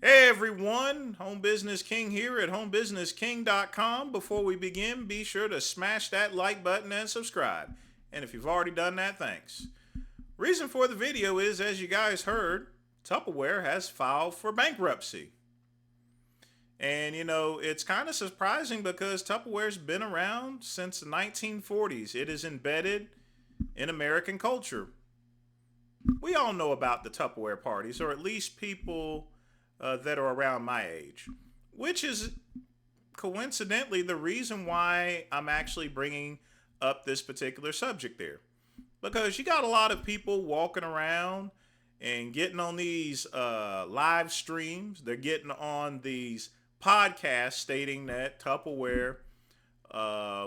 Hey everyone, Home Business King here at homebusinessking.com. Before we begin, be sure to smash that like button and subscribe. And if you've already done that, thanks. Reason for the video is, as you guys heard, Tupperware has filed for bankruptcy. And it's kind of surprising because Tupperware's been around since the 1940s. It is embedded in American culture. We all know about the Tupperware parties, or at least people that are around my age, which is coincidentally the reason why I'm actually bringing up this particular subject there. Because you got a lot of people walking around and getting on these live streams, they're getting on these podcasts stating that Tupperware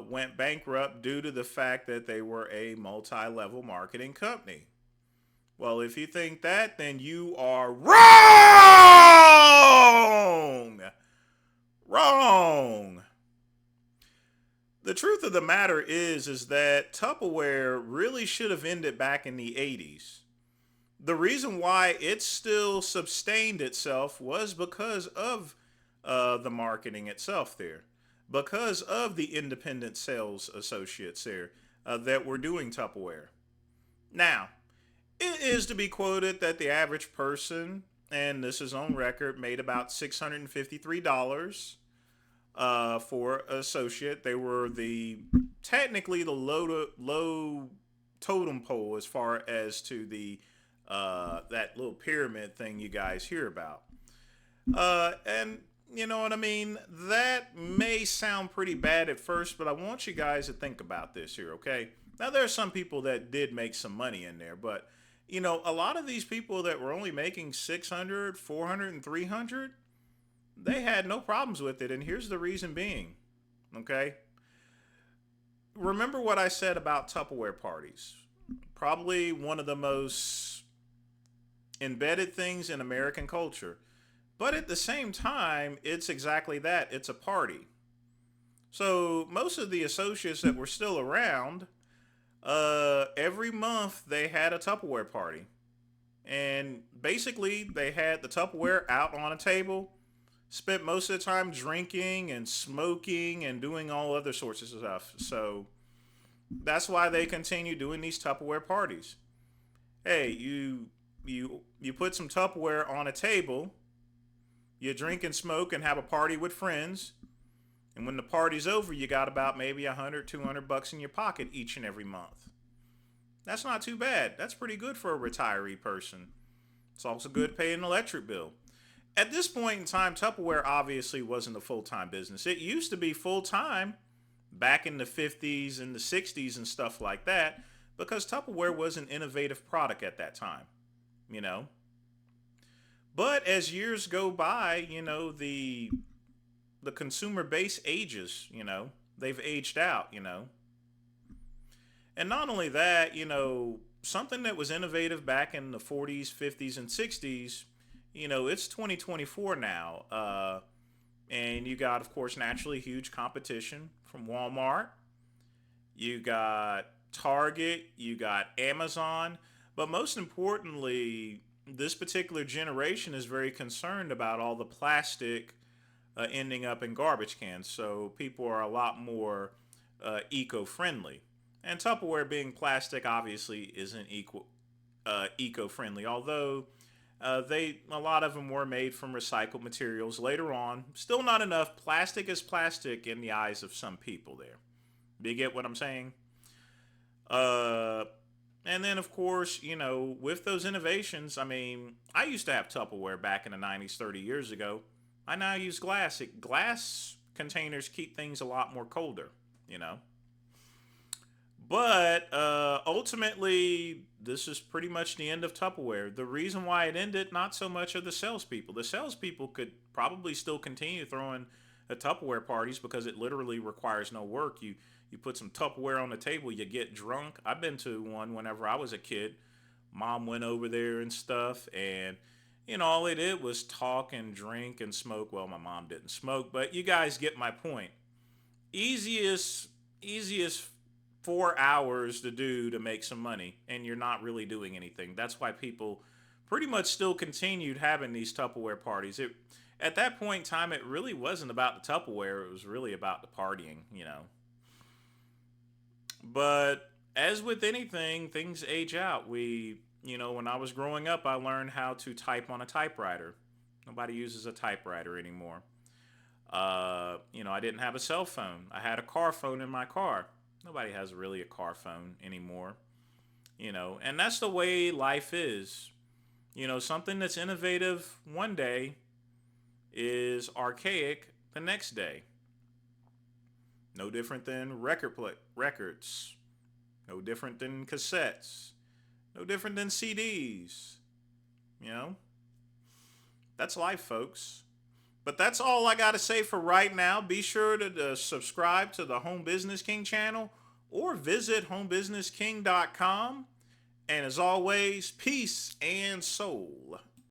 went bankrupt due to the fact that they were a multi level marketing company. Well, if you think that, then you are wrong! Wrong! The truth of the matter is that Tupperware really should have ended back in the 80s. The reason why it still sustained itself was because of the marketing itself there, because of the independent sales associates there that were doing Tupperware. Now, it is to be quoted that the average person, and this is on record, made about $653 for associate. They were the technically the low totem pole as far as to the that little pyramid thing you guys hear about. And you know what I mean? That may sound pretty bad at first, but I want you guys to think about this here, okay? Now, there are some people that did make some money in there, but a lot of these people that were only making 600, 400, and 300, they had no problems with it. And here's the reason being, okay? Remember what I said about Tupperware parties. Probably one of the most embedded things in American culture. But at the same time, it's exactly that. It's a party. So most of the associates that were still around, every month they had a Tupperware party. And basically, they had the Tupperware out on a table, spent most of the time drinking and smoking and doing all other sorts of stuff. So that's why they continue doing these Tupperware parties. Hey, you put some Tupperware on a table, you drink and smoke and have a party with friends, and when the party's over, you got about maybe 100, 200 bucks in your pocket each and every month. That's not too bad. That's pretty good for a retiree person. It's also good paying an electric bill. At this point in time, Tupperware obviously wasn't a full time business. It used to be full time back in the 50s and the 60s and stuff like that because Tupperware was an innovative product at that time, you know. But as years go by, the consumer base ages, they've aged out, And not only that, something that was innovative back in the 40s, 50s, and 60s, it's 2024 now. And you got, of course, naturally huge competition from Walmart. You got Target. You got Amazon. But most importantly, this particular generation is very concerned about all the plastic ending up in garbage cans. So people are a lot more eco friendly. And Tupperware being plastic obviously isn't eco friendly, although they a lot of them were made from recycled materials later on. Still not enough. Plastic is plastic in the eyes of some people there. Do you get what I'm saying? Uh, and then, of course, with those innovations, I mean, I used to have Tupperware back in the 90s, 30 years ago. I now use glass. Glass containers keep things a lot more colder, you know. But ultimately, this is pretty much the end of Tupperware. The reason why it ended, not so much of the salespeople. The salespeople could probably still continue throwing Tupperware parties because it literally requires no work. You put some Tupperware on the table, you get drunk. I've been to one whenever I was a kid. Mom went over there and stuff, and all they did was talk and drink and smoke. Well, my mom didn't smoke, but you guys get my point. Easiest 4 hours to do to make some money, and you're not really doing anything. That's why people pretty much still continued having these Tupperware parties. At that point in time, it really wasn't about the Tupperware. It was really about the partying, you know. But as with anything, things age out. When I was growing up, I learned how to type on a typewriter. Nobody uses a typewriter anymore. I didn't have a cell phone. I had a car phone in my car. Nobody has really a car phone anymore. And that's the way life is. Something that's innovative one day is archaic the next day. No different than records. No different than cassettes. No different than CDs. You know? That's life, folks. But that's all I got to say for right now. Be sure to subscribe to the Home Business King channel or visit homebusinessking.com. And as always, peace and soul.